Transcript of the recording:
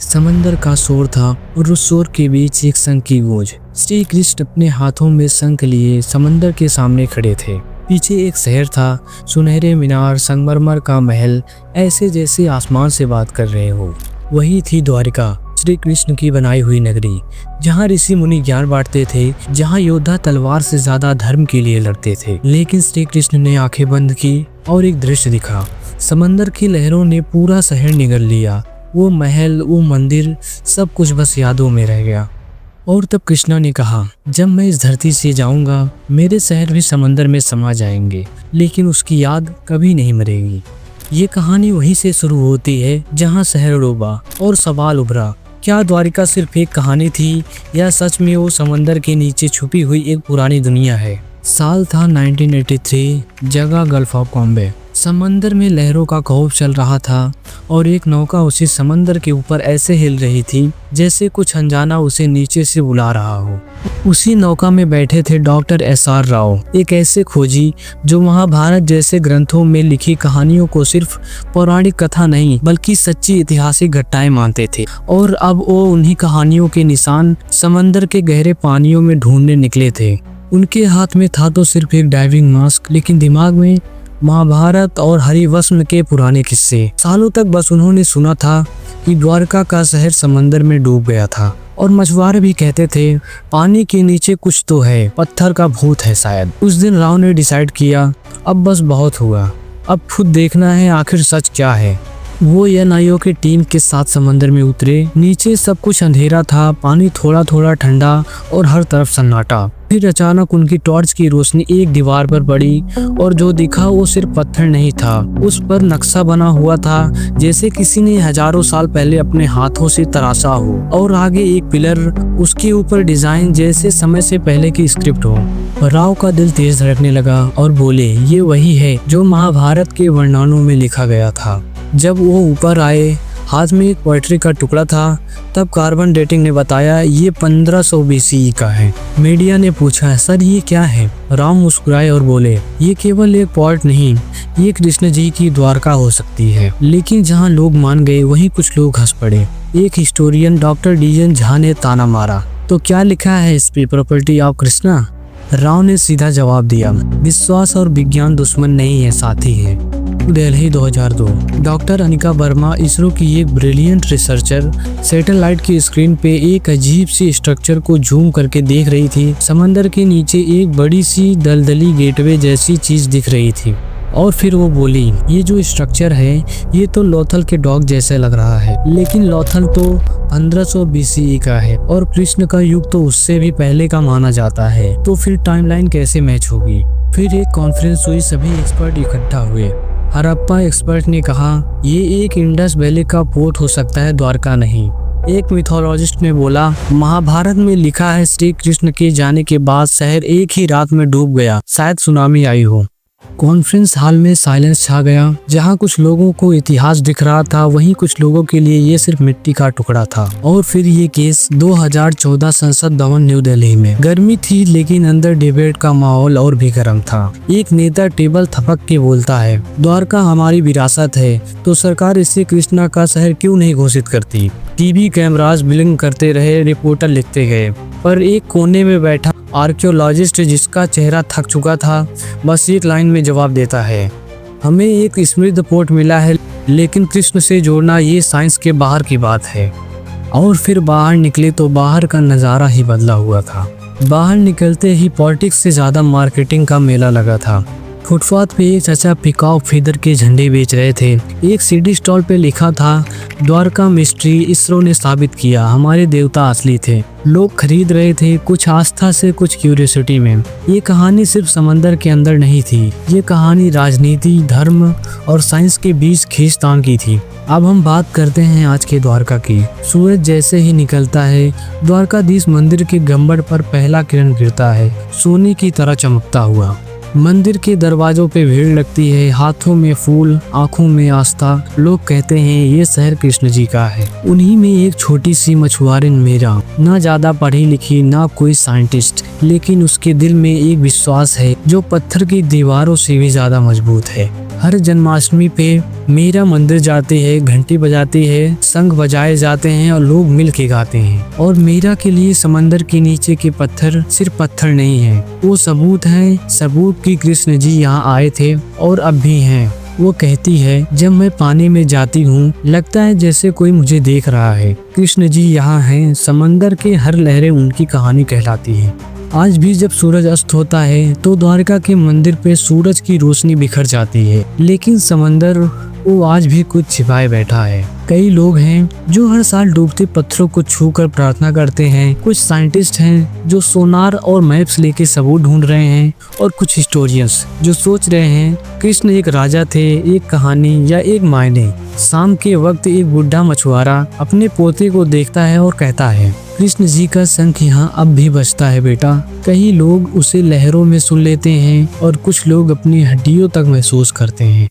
समंदर का शोर था और उस शोर के बीच एक शंख की गूंज। श्री कृष्ण अपने हाथों में शंख लिए समंदर के सामने खड़े थे। पीछे एक शहर था, सुनहरे मीनार, संगमरमर का महल, ऐसे जैसे आसमान से बात कर रहे हो। वही थी द्वारिका, श्री कृष्ण की बनाई हुई नगरी, जहाँ ऋषि मुनि ज्ञान बांटते थे, जहाँ योद्धा तलवार से ज्यादा धर्म के लिए लड़ते थे। लेकिन श्री कृष्ण ने आंखें बंद की और एक दृश्य दिखा। समंदर की लहरों ने पूरा शहर निगल लिया। वो महल, वो मंदिर, सब कुछ बस यादों में रह गया। और तब कृष्णा ने कहा, जब मैं इस धरती से जाऊंगा मेरे शहर भी समंदर में समा जाएंगे, लेकिन उसकी याद कभी नहीं मरेगी। ये कहानी वहीं से शुरू होती है जहां शहर डूबा और सवाल उभरा, क्या द्वारिका सिर्फ एक कहानी थी या सच में वो समंदर के नीचे छुपी हुई एक पुरानी दुनिया है। साल था 1983, जगह गल्फ ऑफ बॉम्बे। समंदर में लहरों का खौफ चल रहा था और एक नौका उसी समंदर के ऊपर ऐसे हिल रही थी जैसे कुछ अनजाना उसे नीचे से बुला रहा हो। उसी नौका में बैठे थे डॉक्टर SR राव, एक ऐसे खोजी जो महाभारत जैसे ग्रंथों में लिखी कहानियों को सिर्फ पौराणिक कथा नहीं बल्कि सच्ची ऐतिहासिक घटनाएं मानते थे। और अब वो उन्हीं कहानियों के निशान समंदर के गहरे पानियों में ढूंढने निकले थे। उनके हाथ में था तो सिर्फ एक डाइविंग मास्क, लेकिन दिमाग में महाभारत और हरिवंश के पुराने किस्से। सालों तक बस उन्होंने सुना था कि द्वारका का शहर समंदर में डूब गया था और मछुआरे भी कहते थे पानी के नीचे कुछ तो है, पत्थर का भूत है शायद। उस दिन राव ने डिसाइड किया, अब बस बहुत हुआ, अब खुद देखना है आखिर सच क्या है। वो NIO की टीम के साथ समंदर में उतरे। नीचे सब कुछ अंधेरा था, पानी थोड़ा थोड़ा ठंडा और हर तरफ सन्नाटा। फिर अचानक उनकी टॉर्च की रोशनी एक दीवार पर पड़ी और जो दिखा वो सिर्फ पत्थर नहीं था, उस पर नक्शा बना हुआ था जैसे किसी ने हजारों साल पहले अपने हाथों से तराशा हो। और आगे एक पिलर, उसके ऊपर डिजाइन जैसे समय से पहले की स्क्रिप्ट हो। राव का दिल तेज धड़कने लगा और बोले, ये वही है जो महाभारत के वर्णनों में लिखा गया था। जब वो ऊपर आए, हाथ में एक पोएट्री का टुकड़ा था। तब कार्बन डेटिंग ने बताया ये 1500 BCE का है। मीडिया ने पूछा, सर ये क्या है? राम मुस्कुराए और बोले, ये केवल एक पॉइंट नहीं, ये कृष्ण जी की द्वारका हो सकती है। लेकिन जहां लोग मान गए वहीं कुछ लोग हंस पड़े। एक हिस्टोरियन डॉक्टर DN झा ने ताना मारा, तो क्या लिखा है इस पे, प्रॉपर्टी ऑफ कृष्णा? राव ने सीधा जवाब दिया, विश्वास और विज्ञान दुश्मन नहीं है, साथी है। दिल्ली 2002। डॉक्टर अनिका वर्मा, इसरो की एक ब्रिलियंट रिसर्चर, सैटेलाइट की स्क्रीन पे एक अजीब सी स्ट्रक्चर को जूम करके देख रही थी। समंदर के नीचे एक बड़ी सी दलदली गेटवे जैसी चीज दिख रही थी। और फिर वो बोली, ये जो स्ट्रक्चर है ये तो लोथल के डॉग जैसे लग रहा है, लेकिन लोथल तो 1500 BCE का है और कृष्ण का युग तो उससे भी पहले का माना जाता है, तो फिर टाइमलाइन कैसे मैच होगी? फिर एक कॉन्फ्रेंस हुई, सभी एक्सपर्ट इकट्ठा हुए। हड़प्पा एक्सपर्ट ने कहा, ये एक इंडस वैली का पोर्ट हो सकता है, द्वारका नहीं। एक मिथोलॉजिस्ट ने बोला, महाभारत में लिखा है श्री कृष्ण के जाने के बाद शहर एक ही रात में डूब गया, शायद सुनामी आई हो। कॉन्फ्रेंस हॉल में साइलेंस छा गया। जहां कुछ लोगों को इतिहास दिख रहा था, वहीं कुछ लोगों के लिए ये सिर्फ मिट्टी का टुकड़ा था। और फिर ये केस 2014 संसद भवन न्यू दिल्ली में। गर्मी थी लेकिन अंदर डिबेट का माहौल और भी गर्म था। एक नेता टेबल थपक के बोलता है, द्वारका हमारी विरासत है, तो सरकार इसे कृष्णा का शहर क्यों नहीं घोषित करती? टीवी कैमरास ब्लिंक करते रहे, रिपोर्टर लिखते गए, पर एक कोने में बैठा आर्कियोलॉजिस्ट जिसका चेहरा थक चुका था, बस एक लाइन में जवाब देता है, हमें एक समृद्ध पोर्ट मिला है, लेकिन कृष्ण से जोड़ना ये साइंस के बाहर की बात है। और फिर बाहर निकले तो बाहर का नज़ारा ही बदला हुआ था। बाहर निकलते ही पॉलिटिक्स से ज़्यादा मार्केटिंग का मेला लगा था। फुटपाथ पे एक चाचा पिकॉक फीदर के झंडे बेच रहे थे। एक CD स्टॉल पे लिखा था, द्वारका मिस्ट्री, इसरो ने साबित किया हमारे देवता असली थे। लोग खरीद रहे थे, कुछ आस्था से, कुछ क्यूरियोसिटी में। ये कहानी सिर्फ समंदर के अंदर नहीं थी, ये कहानी राजनीति, धर्म और साइंस के बीच खींचतान की थी। अब हम बात करते हैं आज के द्वारका की। सूरज जैसे ही निकलता है, द्वारकाधीश मंदिर के गुंबद पर पहला किरण गिरता है, सोने की तरह चमकता हुआ। मंदिर के दरवाजों पे भीड़ लगती है, हाथों में फूल, आंखों में आस्था। लोग कहते हैं ये शहर कृष्ण जी का है। उन्हीं में एक छोटी सी मछुआरिन मीरा, ना ज्यादा पढ़ी लिखी, ना कोई साइंटिस्ट, लेकिन उसके दिल में एक विश्वास है जो पत्थर की दीवारों से भी ज्यादा मजबूत है। हर जन्माष्टमी पे मीरा मंदिर जाती है, घंटी बजाती है, शंख बजाए जाते हैं और लोग मिल के गाते हैं। और मीरा के लिए समंदर के नीचे के पत्थर सिर्फ पत्थर नहीं है, वो सबूत है, सबूत कि कृष्ण जी यहाँ आए थे और अब भी हैं। वो कहती है, जब मैं पानी में जाती हूँ लगता है जैसे कोई मुझे देख रहा है। कृष्ण जी यहाँ हैं, समंदर के हर लहरें उनकी कहानी कहलाती है। आज भी जब सूरज अस्त होता है तो द्वारका के मंदिर पे सूरज की रोशनी बिखर जाती है, लेकिन समंदर वो आज भी कुछ छिपाए बैठा है। कई लोग हैं जो हर साल डूबते पत्थरों को छूकर प्रार्थना करते हैं, कुछ साइंटिस्ट हैं जो सोनार और मैप्स लेके सबूत ढूंढ रहे हैं, और कुछ हिस्टोरियंस जो सोच रहे हैं कृष्ण एक राजा थे, एक कहानी या एक मायने। शाम के वक्त एक बुढ़ा मछुआरा अपने पोते को देखता है और कहता है, कृष्ण जी का शंख यहाँ अब भी बजता है बेटा। कई लोग उसे लहरों में सुन लेते हैं और कुछ लोग अपनी हड्डियों तक महसूस करते हैं।